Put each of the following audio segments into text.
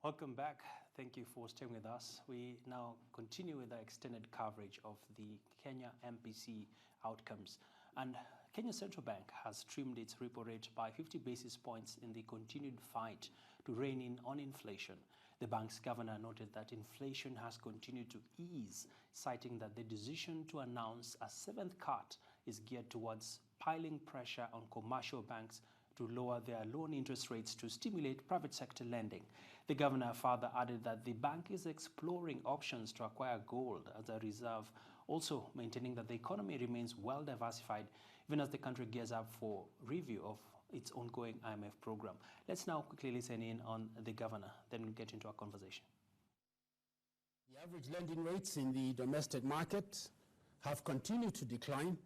Welcome back. Thank you for staying with us. We now continue with the extended coverage of the Kenya MPC outcomes. And Kenya Central Bank has trimmed its repo rate by 50 basis points in the continued fight to rein in on inflation. The bank's governor noted that inflation has continued to ease, citing that the decision to announce a seventh cut is geared towards piling pressure on commercial banks to lower their loan interest rates to stimulate private sector lending. The governor further added that the bank is exploring options to acquire gold as a reserve, also maintaining that the economy remains well diversified even as the country gears up for review of its ongoing IMF program. Let's now quickly listen in on the governor, then we'll get into our conversation. The average lending rates in the domestic market have continued to decline,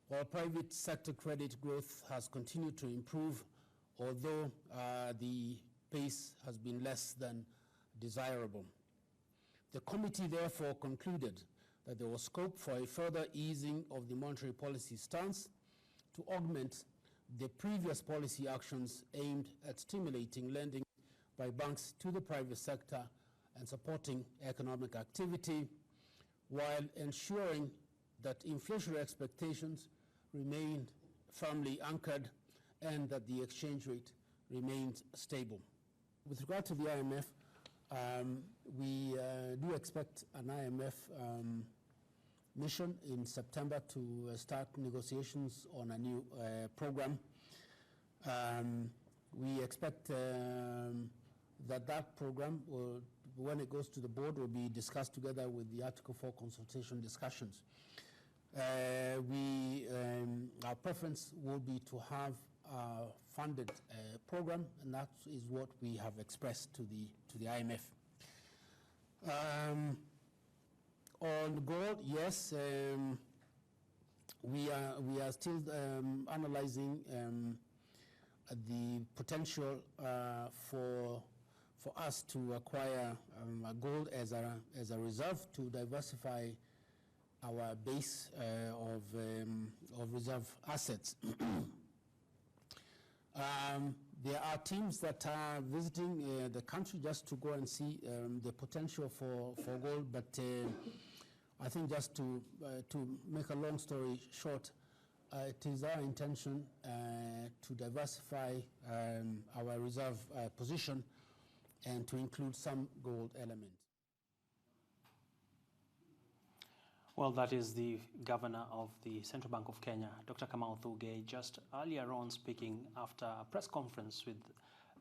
while private sector credit growth has continued to improve, although the pace has been less than desirable. The committee therefore concluded that there was scope for a further easing of the monetary policy stance to augment the previous policy actions aimed at stimulating lending by banks to the private sector and supporting economic activity, while ensuring that inflationary expectations remained firmly anchored and that the exchange rate remained stable. With regard to the IMF, we do expect an IMF mission in September to start negotiations on a new program. We expect that program, will, when it goes to the board, will be discussed together with the Article 4 consultation discussions. Our preference will be to have a funded program, and that is what we have expressed to the IMF. On gold, yes, we are still analyzing the potential for us to acquire gold as a reserve to diversify our base of reserve assets. There are teams that are visiting the country just to go and see the potential for gold, but I think just to make a long story short, it is our intention to diversify our reserve position and to include some gold elements. Well, that is the governor of the Central Bank of Kenya, Dr. Kwame Owino, just earlier on speaking after a press conference with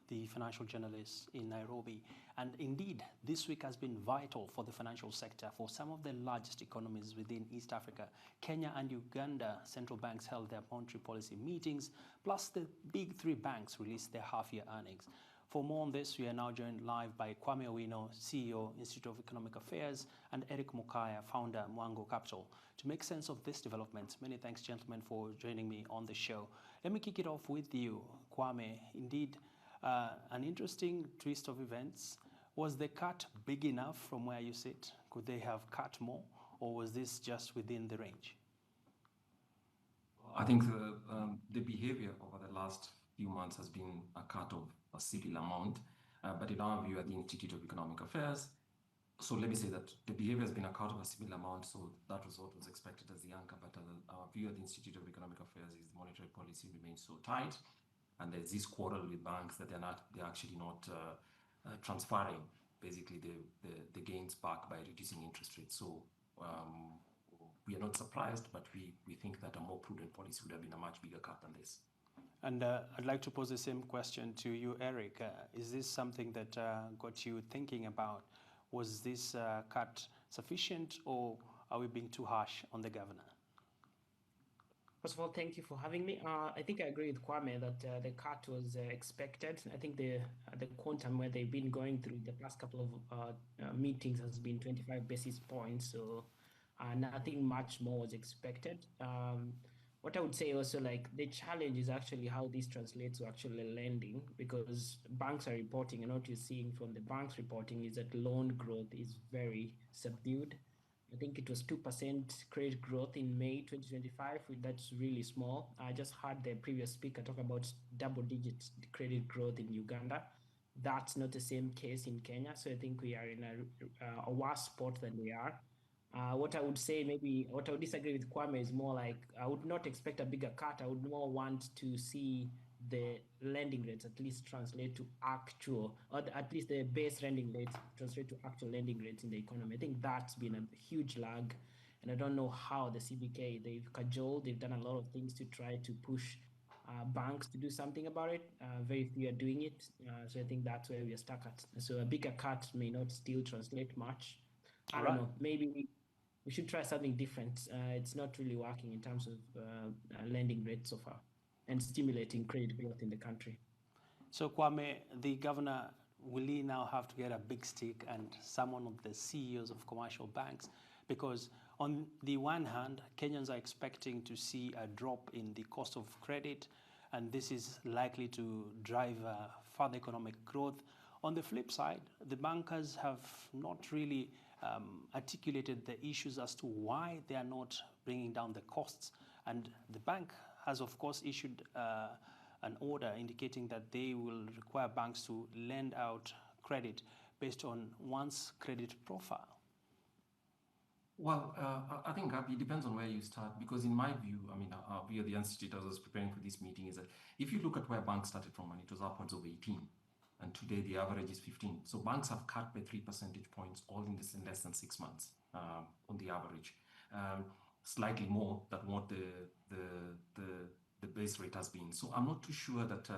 the financial journalists in Nairobi. And indeed, this week has been vital for the financial sector for some of the largest economies within East Africa. Kenya and Uganda Central Banks held their monetary policy meetings, plus the big three banks released their half-year earnings. For more on this, we are now joined live by Kwame Owino, CEO, Institute of Economic Affairs, and Erick Mokaya, founder, Mwango Capital. To make sense of this development, many thanks, gentlemen, for joining me on the show. Let me kick it off with you, Kwame. Indeed, an interesting twist of events. Was the cut big enough from where you sit? Could they have cut more, or was this just within the range? I think the behavior over the last few months has been a cut of a similar amount, but in our view at the Institute of Economic Affairs, so let me say that the behavior has been a cut of a similar amount, so that was what was expected as the anchor, but our view at the Institute of Economic Affairs is monetary policy remains so tight, and there's this quarrel with banks that they're actually not transferring basically the gains back by reducing interest rates. So we are not surprised, but we think that a more prudent policy would have been a much bigger cut than this. And I'd like to pose the same question to you, Erick. Is this something that got you thinking about? Was this cut sufficient, or are we being too harsh on the governor? First of all, thank you for having me. I think I agree with Kwame that the cut was expected. I think the quantum where they've been going through the past couple of meetings has been 25 basis points, so nothing much more was expected. What I would say also, like, the challenge is actually how this translates to actually lending, because banks are reporting, and what you're seeing from the banks reporting is that loan growth is very subdued. I think it was 2% credit growth in May 2025. That's really small. I just heard the previous speaker talk about double-digit credit growth in Uganda, That's not the same case in Kenya. So I think we are in a worse spot than they are. What I would say, maybe what I would disagree with Kwame is more like I would not expect a bigger cut. I would more want to see the lending rates at least translate to actual, or at least the base lending rates translate to actual lending rates in the economy. I think that's been a huge lag. And I don't know how the CBK, they've cajoled, they've done a lot of things to try to push banks to do something about it. Very few are doing it. So I think that's where we are stuck at. So a bigger cut may not still translate much. I don't know. Maybe we should try something different. It's not really working in terms of lending rates so far and stimulating credit growth in the country. So Kwame, the governor, will he now have to get a big stick and someone of the CEOs of commercial banks? Because on the one hand, Kenyans are expecting to see a drop in the cost of credit, and this is likely to drive further economic growth. On the flip side, the bankers have not really articulated the issues as to why they are not bringing down the costs. And the bank has, of course, issued an order indicating that they will require banks to lend out credit based on one's credit profile. Well, I think it depends on where you start, because in my view, I mean, we at the Institute, as I was preparing for this meeting, is that if you look at where banks started from, and it was upwards of 18, and today the average is 15. So banks have cut by 3 percentage points, all in less than 6 months on the average, slightly more than what the base rate has been. So I'm not too sure that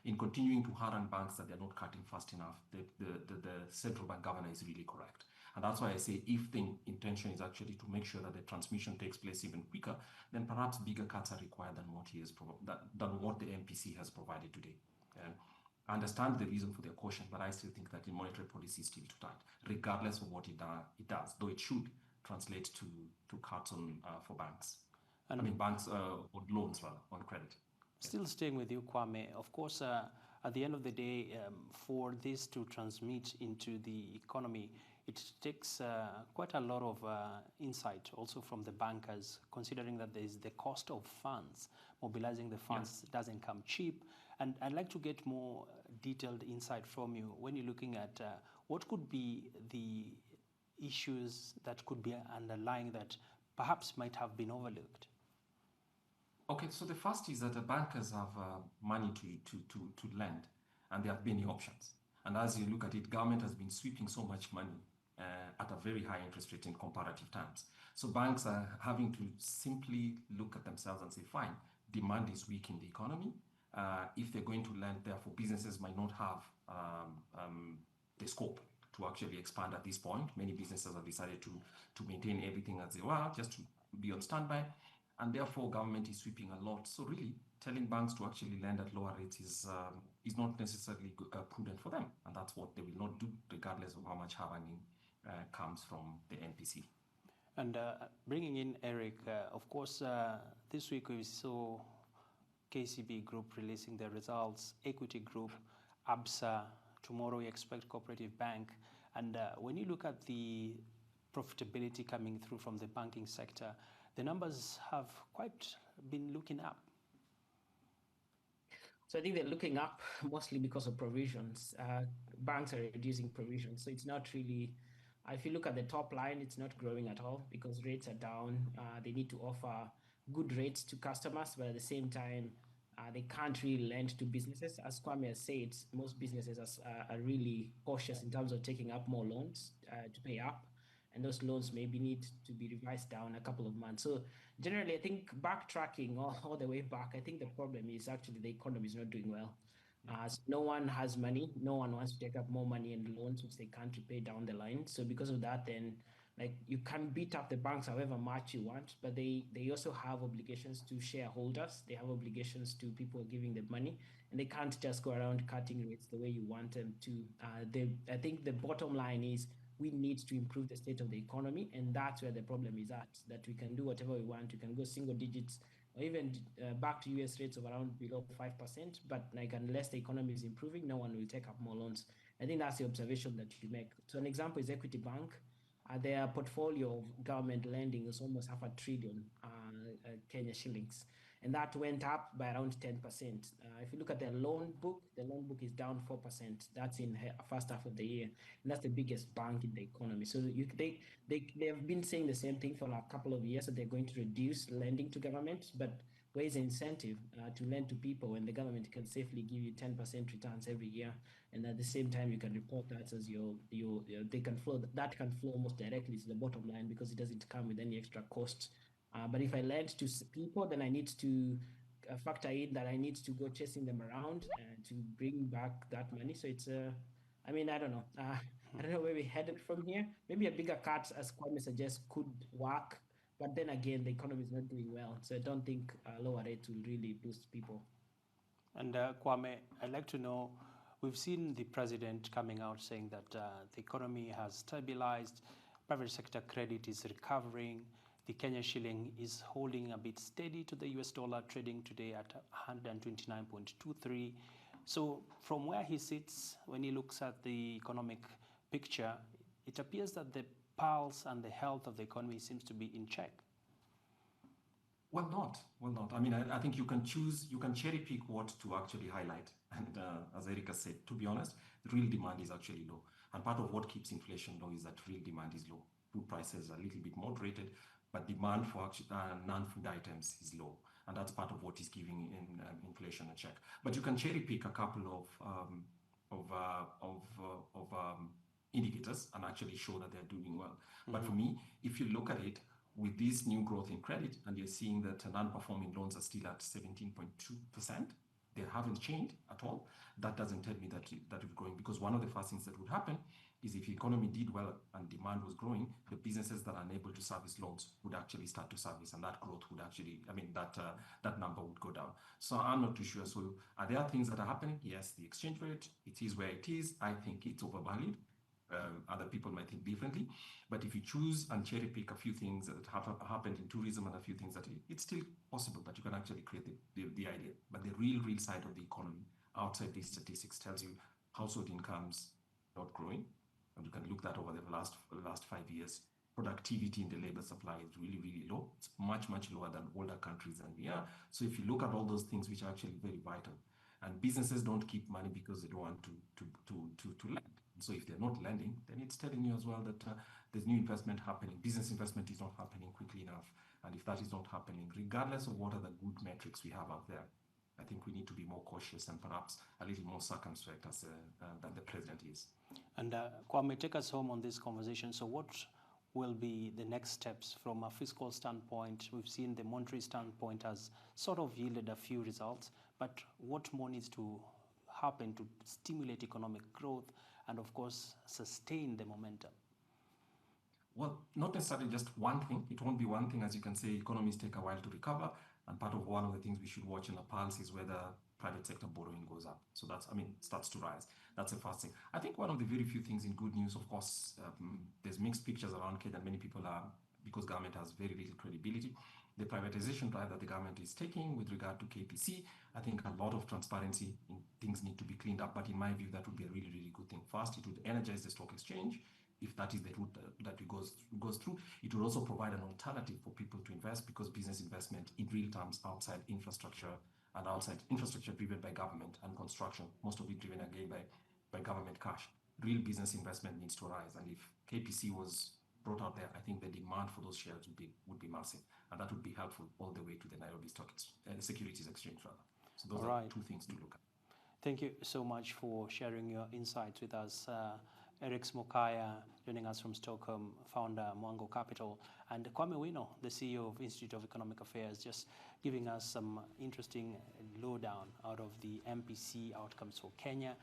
in continuing to harden banks that they're not cutting fast enough, the central bank governor is really correct. And that's why I say if the intention is actually to make sure that the transmission takes place even quicker, then perhaps bigger cuts are required than what the MPC has provided today. I understand the reason for their caution, but I still think that the monetary policy is still too tight, regardless of what it does, though it should translate to cuts on for banks. And I mean banks or loans rather on credit. Still staying with you, Kwame. Of course, at the end of the day, for this to transmit into the economy, it takes quite a lot of insight also from the bankers, considering that there is the cost of funds. Mobilizing the funds doesn't come cheap. And I'd like to get more detailed insight from you when you're looking at what could be the issues that could be underlying that perhaps might have been overlooked. Okay, so the first is that the bankers have money to lend, and there have many options. And as you look at it, government has been sweeping so much money at a very high interest rate in comparative terms. So banks are having to simply look at themselves and say, fine, demand is weak in the economy. If they're going to lend, therefore businesses might not have the scope to actually expand at this point. Many businesses have decided to maintain everything as they were, just to be on standby. And therefore government is sweeping a lot. So really telling banks to actually lend at lower rates is not necessarily prudent for them. And that's what they will not do, regardless of how much hardening comes from the MPC. And bringing in Erick, of course, this week we saw KCB Group releasing their results, Equity Group, ABSA, tomorrow we expect Cooperative Bank. And when you look at the profitability coming through from the banking sector, the numbers have quite been looking up. So I think they're looking up mostly because of provisions. Banks are reducing provisions. So it's not really, if you look at the top line, it's not growing at all because rates are down. They need to offer good rates to customers, but at the same time, they can't really lend to businesses. As Kwame has said, most businesses are really cautious in terms of taking up more loans to pay up. And those loans maybe need to be revised down a couple of months. So generally, I think backtracking all the way back, I think the problem is actually the economy is not doing well. So no one has money. No one wants to take up more money and loans, which they can't repay down the line. So because of that, then like you can beat up the banks however much you want, but they also have obligations to shareholders. They have obligations to people giving them money, and they can't just go around cutting rates the way you want them to. I think the bottom line is we need to improve the state of the economy, and that's where the problem is at, that we can do whatever we want. We can go single digits or even back to US rates of around below 5%, but like unless the economy is improving, no one will take up more loans. I think that's the observation that you make. So an example is Equity Bank. Their portfolio of government lending is almost 500 billion Kenya shillings. and that went up by around 10%. If you look at the loan book is down 4%. That's in first half of the year, and that's the biggest bank in the economy. So they have been saying the same thing for a couple of years, that they're going to reduce lending to government, but where is the incentive to lend to people when the government can safely give you 10% returns every year, and at the same time you can report that as that can flow almost directly to the bottom line because it doesn't come with any extra cost. But if I lend to people, then I need to factor in that I need to go chasing them around to bring back that money. So it's I mean, I don't know. I don't know where we're headed from here. Maybe a bigger cut, as Kwame suggests, could work. But then again, the economy is not doing well. So I don't think lower rates will really boost people. And Kwame, I'd like to know, we've seen the president coming out saying that the economy has stabilized, private sector credit is recovering, the Kenya shilling is holding a bit steady to the US dollar, trading today at 129.23. So from where he sits, when he looks at the economic picture, it appears that the pulse and the health of the economy seems to be in check. Well, not. I mean, I think you can cherry pick what to actually highlight. And as Erick has said, to be honest, the real demand is actually low. And part of what keeps inflation low is that real demand is low. Food prices are a little bit moderated, but demand for non-food items is low. And that's part of what is giving inflation a check. But you can cherry pick a couple of indicators and actually show that they're doing well. But for me, if you look at it, with this new growth in credit, and you're seeing that non-performing loans are still at 17.2%, they haven't changed at all. That doesn't tell me that it's growing, because one of the first things that would happen is if the economy did well and demand was growing, the businesses that are unable to service loans would actually start to service, and that growth would actually, that number would go down. So I'm not too sure. So are there things that are happening? Yes, the exchange rate, it is where it is. I think it's overvalued. Other people might think differently, but if you choose and cherry pick a few things that have happened in tourism and a few things that it's still possible that you can actually create the idea. But the real side of the economy outside these statistics tells you household incomes not growing, and you can look that over the last 5 years. Productivity in the labor supply is really low. It's much lower than older countries than we are. So if you look at all those things, which are actually very vital, and businesses don't keep money because they don't want to lend. So if they're not lending, then it's telling you as well that there's new investment happening. Business investment is not happening quickly enough. And if that is not happening, regardless of what are the good metrics we have out there, I think we need to be more cautious and perhaps a little more circumspect than the president is. And Kwame, take us home on this conversation. So what will be the next steps from a fiscal standpoint? We've seen the monetary standpoint has sort of yielded a few results, but what more needs to happen to stimulate economic growth and, of course, sustain the momentum? Well, not necessarily just one thing. It won't be one thing. As you can say, economies take a while to recover. And part of one of the things we should watch in the pulse is whether private sector borrowing goes up. So starts to rise. That's the first thing. I think one of the very few things in good news, of course, there's mixed pictures around Kenya. Many people are, because government has very little credibility. The privatization drive that the government is taking with regard to KPC, I think a lot of transparency in things need to be cleaned up. But in my view, that would be a really good thing. First, it would energize the stock exchange. If that is the route that it goes through, it will also provide an alternative for people to invest, because business investment in real terms outside infrastructure and outside infrastructure driven by government and construction, most of it driven again by government cash. Real business investment needs to rise, and if KPC was brought out there, I think the demand for those shares would be massive, and that would be helpful all the way to the Nairobi Securities Exchange rather. So those are two things to look at. Thank you so much for sharing your insights with us. Erick Mokaya, joining us from Stockholm, founder Mwango Capital, and Kwame Owino, the CEO of Institute of Economic Affairs, just giving us some interesting lowdown out of the MPC outcomes for Kenya.